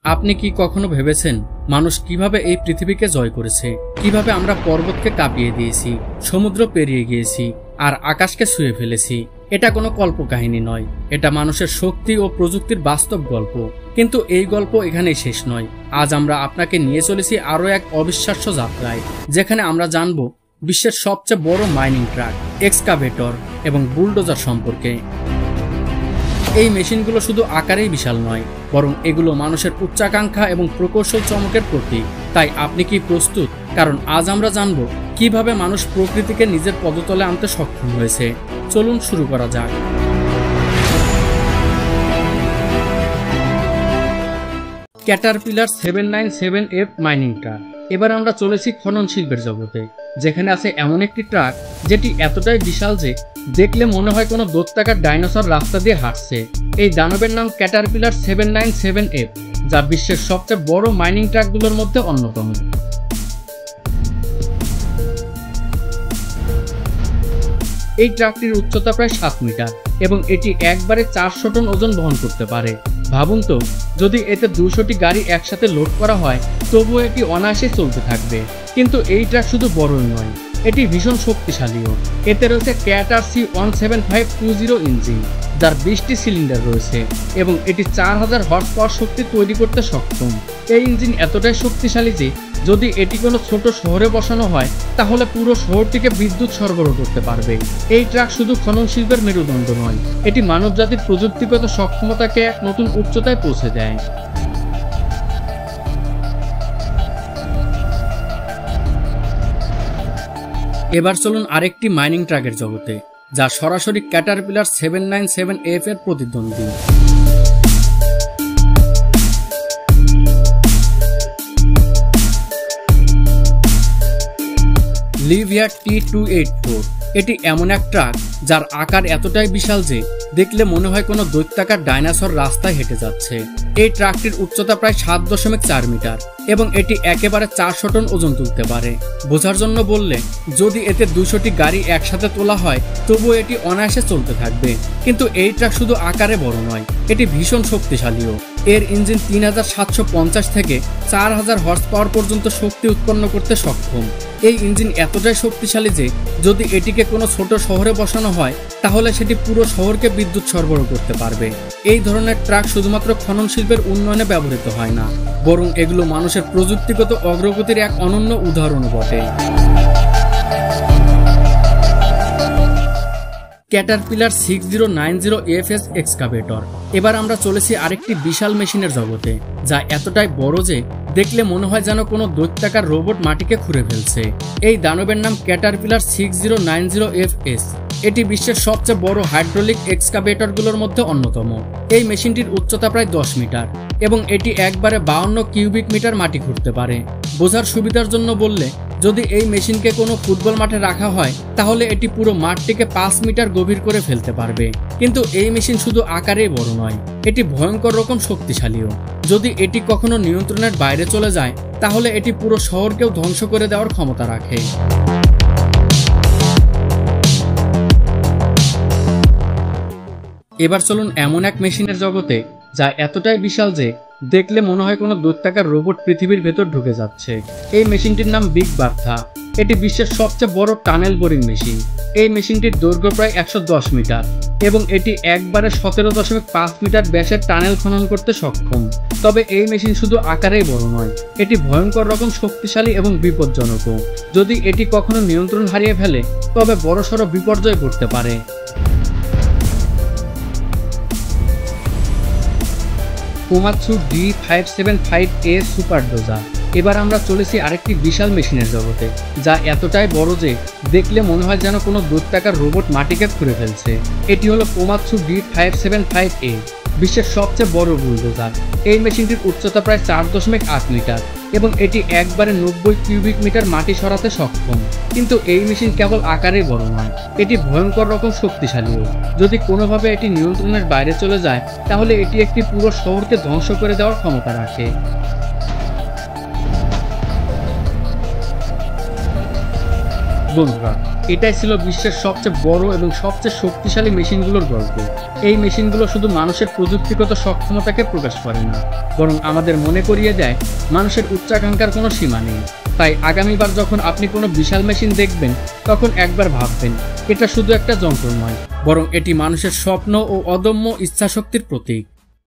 আপনি কি কখনো ভেবেছেন মানুষ কিভাবে এই পৃথিবীকে জয় করেছে, কিভাবে আমরা পর্বতকে কাঁপিয়ে দিয়েছি, সমুদ্র পেরিয়ে গিয়েছি আর আকাশকে ছুঁয়ে ফেলেছি? এটা কোনো কল্পকাহিনী নয়, এটা মানুষের শক্তি ও প্রযুক্তির বাস্তব গল্প। কিন্তু এই গল্প এখানেই শেষ নয়। আজ আমরা আপনাকে নিয়ে চলেছি আরও এক অবিশ্বাস্য যাত্রায়, যেখানে আমরা জানব বিশ্বের সবচেয়ে বড় মাইনিং ট্রাক, এক্সকাভেটর এবং বুলডোজার সম্পর্কে। এই মেশিনগুলো শুধু আকারেই বিশাল নয়, বরং এগুলো মানুষের উচ্চাকাঙ্ক্ষা এবং প্রকৌশল চমকের প্রতীক। তাই আপনি কি প্রস্তুত? কারণ আজ আমরা জানব কিভাবে মানুষ প্রকৃতিকে নিজের পদতলে আনতে সক্ষম হয়েছে। চলুন শুরু করা যাক। Caterpillar 797F mining truck. এবার আমরা চলেছি খনন শিল্পের জগতে, যেখানে আছে এমন একটি ট্রাক যেটি এতটাই বিশাল যে দেখলে মনে হয় কোনো দৈত্যাকার ডাইনোসর রাস্তা দিয়ে হাঁটছে। এই দানবের নাম ক্যাটারপিলার 797F, যা বিশ্বের সবচেয়ে বড় মাইনিং ট্রাকগুলোর মধ্যে অন্যতম। এই ট্রাকটির উচ্চতা প্রায় 7 মিটার এবং এটি একবারে 400 টন ওজন বহন করতে পারে। ভাবুন তো, যদি এতে 200টি গাড়ি একসাথে লোড করা হয় তবুও এটি অনায়াসে চলতে থাকবে। কিন্তু এই ট্রাক শুধু বড়ই নয়, এটি ভীষণ শক্তিশালীও। এতে রয়েছে ক্যাটার C17520 ইঞ্জিন, যার 20টি সিলিন্ডার রয়েছে এবং এটি 4000 হর্স পাওয়ার শক্তি তৈরি করতে সক্ষম। এই ইঞ্জিন এতটাই শক্তিশালী যে যদি এটি কোনো ছোট শহরে বসানো হয় তাহলে পুরো শহরটিকে বিদ্যুৎ সরবরাহ করতে পারবে। এই ট্রাক শুধু খনন শিল্পের মেরুদণ্ড নয়, এটি মানবজাতির প্রযুক্তিগত সক্ষমতাকে এক নতুন উচ্চতায় পৌঁছে দেয়। এবার চলুন আরেকটি মাইনিং ট্রাকের জগতে, যা সরাসরি ক্যাটারপিলার 797F এর প্রতিদ্বন্দ্বী। লিভিয়া T284। এটি এমন এক ট্রাক যার আকার এতটাই বিশাল যে দেখলে মনে হয় কোনো দৈত্যাকার ডাইনোসর রাস্তায় হেঁটে যাচ্ছে। এই ট্রাকটির উচ্চতা প্রায় 7.4 মিটার এবং এটি একেবারে 400 টন ওজন তুলতে পারে। বোঝার জন্য বললে, যদি এতে 200টি গাড়ি একসাথে তোলা হয় তবুও এটি অনায়াসে চলতে থাকবে। কিন্তু এই ট্রাক শুধু আকারে বড় নয়, এটি ভীষণ শক্তিশালীও। এর ইঞ্জিন 3750 থেকে 4000 হর্স পাওয়ার পর্যন্ত শক্তি উৎপন্ন করতে সক্ষম। এই ইঞ্জিন এতটাই শক্তিশালী যে যদি এটিকে কোনো ছোট শহরে বসানো হয় তাহলে সেটি পুরো শহরকে বিদ্যুৎ সরবরাহ করতে পারবে। এই ধরনের ট্রাক শুধুমাত্র খনন শিল্পের উন্নয়নে ব্যবহৃত হয় না, বরং এগুলো মানুষের প্রযুক্তিগত অগ্রগতির এক অনন্য উদাহরণও বটে। Caterpillar 6090FS excavator. এবার আমরা চলেছি আরেকটি বিশাল মেশিনের জগতে, যা এতটাই বড় যে দেখলে মনে হয় যেন কোনো দৈত্যাকার রোবট মাটিকে খুঁড়ে ফেলছে। এই দানবের নাম ক্যাটারপিলার 6090FS। এটি বিশ্বের সবচেয়ে বড় হাইড্রোলিক এক্সকাভেটরগুলোর মধ্যে অন্যতম। এই মেশিনটির উচ্চতা প্রায় 10 মিটার এবং এটি একবারে 52 কিউবিক মিটার মাটি খুঁড়তে পারে। বোঝার সুবিধার জন্য বললে, যদি এই মেশিনকে কোনো ফুটবল মাঠে রাখা হয় তাহলে এটি পুরো মাঠটিকে 5 মিটার গভীর করে ফেলতে পারবে। কিন্তু এই মেশিন শুধু আকারেই বড় নয়, এটি ভয়ঙ্কর রকম শক্তিশালীও। যদি এটি কখনো নিয়ন্ত্রণের বাইরে চলে যায় তাহলে এটি পুরো শহরকেও ধ্বংস করে দেওয়ার ক্ষমতা রাখে। এবার চলুন এমন এক মেশিনের জগতে যা এতটাই বিশাল যে দেখলে মনে হয় কোনো দৈত্যাকার রোবট পৃথিবীর ভেতর ঢুকে যাচ্ছে। এই মেশিনটির নাম বিগ বার্থা। এটি বিশ্বের সবচেয়ে বড় টানেল বোরিং মেশিন। এই মেশিনটির দৈর্ঘ্য প্রায় 110 মিটার এবং এটি একবারে 17.5 মিটার ব্যাসের টানেল খনন করতে সক্ষম। তবে এই মেশিন শুধু আকারেই বড় নয়, এটি ভয়ঙ্কর রকম শক্তিশালী এবং বিপজ্জনকও। যদি এটি কখনো নিয়ন্ত্রণ হারিয়ে ফেলে তবে বড়সড় বিপর্যয় ঘটতে পারে। কোমাৎসু D575A সুপার ডোজার। এবার আমরা চলেছি আরেকটি বিশাল মেশিনের জগতে, যা এতটাই বড় যে দেখলে মনে হয় যেন কোনো দৈত্যাকার রোবট মাটিকে খুঁড়ে ফেলছে। এটি হলো কোমাৎসু D575A, বিশ্বের সবচেয়ে বড় বুলডোজার। এই মেশিনটির উচ্চতা প্রায় 4.8 মিটার এবং এটি একবারে 90 কিউবিক মিটার মাটি সরাতে সক্ষম। কিন্তু এই মেশিন কেবল আকারেই বড় নয়, এটি ভয়ঙ্কর রকম শক্তিশালীও। যদি কোনোভাবে এটি নিয়ন্ত্রণের বাইরে চলে যায় তাহলে এটি একটি পুরো শহরকে ধ্বংস করে দেওয়ার ক্ষমতা রাখে। বন্ধুরা, এটাই ছিল বিশ্বের সবচেয়ে বড় এবং সবচেয়ে শক্তিশালী মেশিনগুলোর গল্প। এই মেশিনগুলো শুধু মানুষের প্রযুক্তিগত সক্ষমতাকে প্রকাশ করে না, বরং আমাদের মনে করিয়ে দেয় মানুষের উচ্চাকাঙ্ক্ষার কোনো সীমা নেই। তাই আগামীবার যখন আপনি কোনো বিশাল মেশিন দেখবেন, তখন একবার ভাববেন এটা শুধু একটা যন্ত্র নয়, বরং এটি মানুষের স্বপ্ন ও অদম্য ইচ্ছাশক্তির প্রতীক।